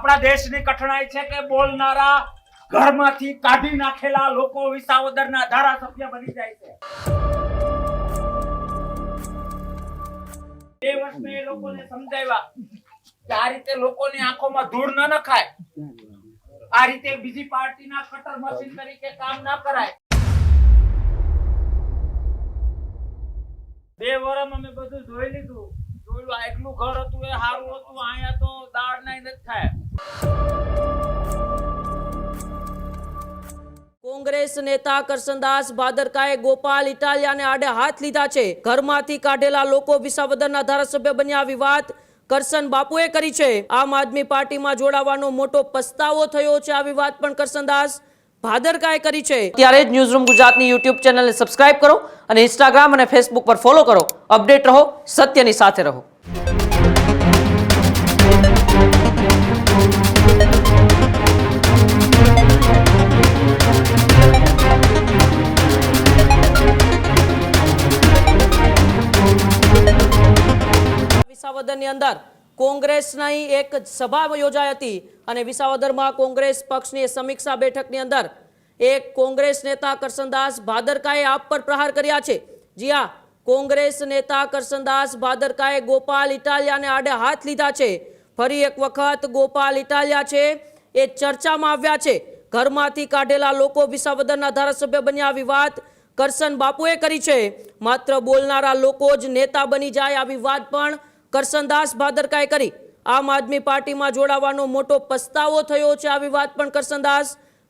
આપણા દેશની કઠણાઈ છે કે બોલનારા ઘરમાંથી કાઢી નાખેલા લોકો વિસાવદરના ધારાસભ્ય બની જાય છે। 2 વર્ષ મેં એ લોકોને સમજાવ્યા કે આ રીતે લોકોની આંખોમાં ધૂળ ન નખાય, આ રીતે બીજી પાર્ટીના કટર મશીન તરીકે કામ ન કરાય। 2 વર્ષમાં અમે બધું જોઈ લીધું, જોયું આગલું ઘર હતું એ સારું હતું, અહીંયા તો દાળ નાઈ નથી થાય। કોંગ્રેસ નેતા કરસનદાસ ભાદરકાએ ગોપાલ ઇટાલિયાને આડે હાથ લીધા છે। ઘરમાંથી કાઢેલા લોકો વિસાવદરના ધારાસભ્ય બન્યા। વિવાદ કરસન બાપુએ કરી છે। આમ આદમી પાર્ટીમાં જોડાવાનો મોટો પસ્તાવો થયો છે। આ વિવાદ પણ કરસનદાસ ભાદરકાએ કરી છે। ત્યારે જ ન્યૂઝરૂમ ગુજરાતની યુટ્યુબ ચેનલને સબસ્ક્રાઇબ કરો અને ઇન્સ્ટાગ્રામ અને ફેસબુક પર ફોલો કરો। અપડેટ રહો, સત્યની સાથે રહો। વિસાવદરની અંદર કોંગ્રેસની એક સભા યોજાઈ હતી અને વિસાવદરમાં કોંગ્રેસ પક્ષની સમીક્ષા બેઠકની અંદર એક કોંગ્રેસ નેતા કરસનદાસ ભાદરકાએ આપ પર પ્રહાર કર્યા છે। જી હા, કોંગ્રેસ નેતા કરસનદાસ ભાદરકાએ ગોપાલ ઇટાલિયાને આડે હાથ લીધા છે। ફરી એક વખત ગોપાલ ઇટાલિયા છે એ ચર્ચામાં આવ્યા છે। ઘરમાંથી કાઢેલા લોકો વિસાવદરના ધારાસભ્ય બન્યા। વિવાદ કરસન બાપુએ કરી છે। માત્ર બોલનારા લોકો જ નેતા બની જાય, આવી વાત પણ કરસનદાસ ભાદરકાએ કરી। આમ આદમી પાર્ટીમાં જોડાવાનો મોટો પસ્તાવો થયો છે। આવી વાત પણ કરસનદાસ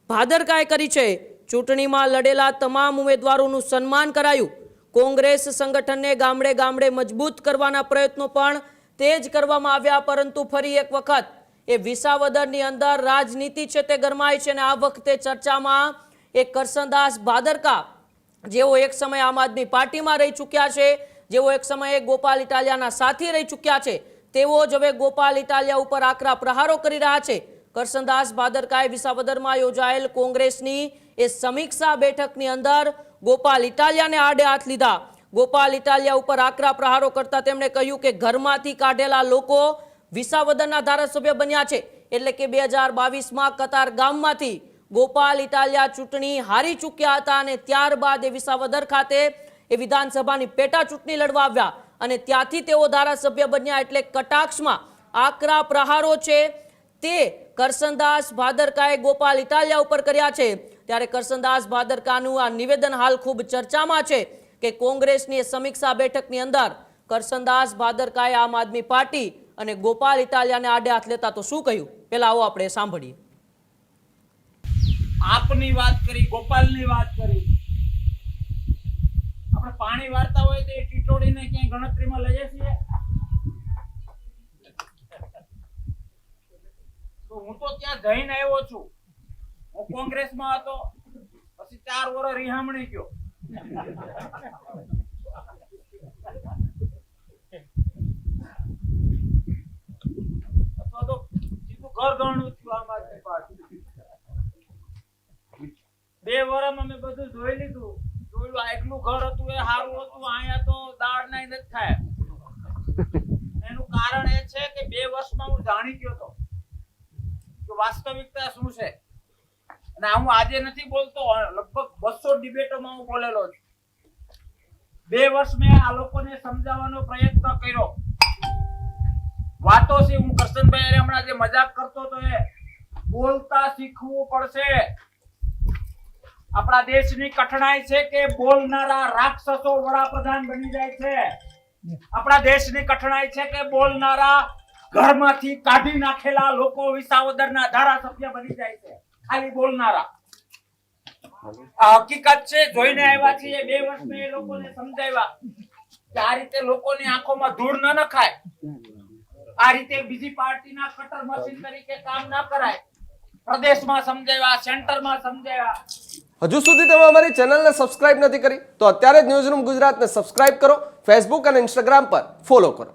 ભાદરકાએ કરી છે। ચૂંટણીમાં લડેલા તમામ ઉમેદવારોનું સન્માન કરાયું। કોંગ્રેસ સંગઠનને ગામડે ગામડે મજબૂત કરવાના પ્રયત્નો પણ તેજ કરવામાં આવ્યા। પરંતુ ફરી એક વખત એ વિસાવદરની અંદર રાજનીતિ છે તે ગરમાઈ છે અને આ વખતે ચર્ચામાં એ કરસનદાસ ભાદરકા, જેઓ એક સમય આમ આદમી પાર્ટીમાં રહી ચૂક્યા છે, જેઓ એક સમયે ગોપાલ ઇટાલિયાના સાથી રહી ચૂક્યા છે, તેઓ જ હવે ગોપાલ ઇટાલિયા ઉપર આકરા પ્રહારો કરી રહ્યા છે। કરસનદાસ ભાદરકાએ વિસાવદરમાં યોજાયેલ કોંગ્રેસની એ સમીક્ષા બેઠકની અંદર ગોપાલ ઇટાલિયાને આડે હાથ લીધા। ગોપાલ ઇટાલિયા ઉપર આકરા પ્રહારો કરતા તેમણે કહ્યું કે ઘરમાંથી કાઢેલા લોકો વિસાવદરના ધારાસભ્ય બન્યા છે। એટલે કે 2022માં કતાર ગામમાંથી ગોપાલ ઇટાલિયા ચૂંટણી હારી ચૂક્યા હતા અને ત્યારબાદ એ વિસાવદર ખાતે એ વિધાનસભાની પેટા ચૂંટણી લડવા આવ્યા અને ત્યાંથી તેઓ ધારાસભ્ય બન્યા। એટલે કટાક્ષમાં આકરા પ્રહારો છે તે કરસનદાસ ભાદરકાએ ગોપાલ ઇટાલિયા ઉપર કર્યા છે। ત્યારે કરસનદાસ ભાદરકાનું આ નિવેદન હાલ ખૂબ ચર્ચામાં છે કે કોંગ્રેસની સમીક્ષા બેઠકની અંદર કરસનદાસ ભાદરકાએ આમ આદમી પાર્ટી અને ગોપાલ ઇટાલિયાને આડે હાથ લેતા તો શું કહ્યું, પેલા આવો આપણે સાંભળીએ। આપની વાત કરી, ગોપાલની વાત કરી, આપણે પાણી વાળતા હોય તો એ ટીટોડીને ક્યાંય ગણતરીમાં લઈએ છીએ? તો હું તો ત્યાં જઈને આવ્યો છું, હું કોંગ્રેસમાં હતો, પછી 4 વર્ષ રિહામણી ગયો, અથવા તો સીધું ઘર ગણું છું આમ આદમી પાર્ટી। 2 વર્ષમાં મેં બધું જોઈ લીધું, જોયું આગલું ઘર હતું એ સારું હતું, અહીંયા તો દાળ નાઈ નથી થાય। એનું કારણ એ છે કે 2 વર્ષમાં હું જાણી ગયો હતો કે વાસ્તવિકતા શું છે। અને હું આજે નથી બોલતો, લગભગ 200 ડિબેટોમાં હું બોલેલો છું। 2 વર્ષ મેં આ લોકોને સમજાવવાનો પ્રયત્ન કર્યો। વાતો છે, હું કરશનભાઈ હમણાં જે મજાક કરતો હતો એ બોલતા શીખવું પડશે। આપણા દેશની કઠણાઈ છે કે બોલનારા રાક્ષસો વડાપ્રધાન બની જાય છે। આપણા દેશની કઠણાઈ છે કે બોલનારા ઘરમાંથી કાઢી નાખેલા લોકો વિસાવદરના ધારાસભ્ય બની જાય છે, ખાલી બોલનારા। આ હકીકત છે, જોઈને આવ્યા છીએ। 2 વર્ષ મેં એ લોકોને સમજાવ્યા કે આ રીતે લોકોની આંખોમાં ધૂળ ન નખાય, આ રીતે બીજી પાર્ટીના કટર મશીન તરીકે કામ ન કરાય। પ્રદેશમાં સમજાવ્યા, સેન્ટરમાં સમજાવ્યા। હજુ સુધી તમે અમારી ચેનલને સબસ્ક્રાઇબ નથી કરી તો અત્યારે જ ન્યૂઝરૂમ ગુજરાતને સબસ્ક્રાઇબ કરો, ફેસબુક અને ઇન્સ્ટાગ્રામ પર ફોલો કરો।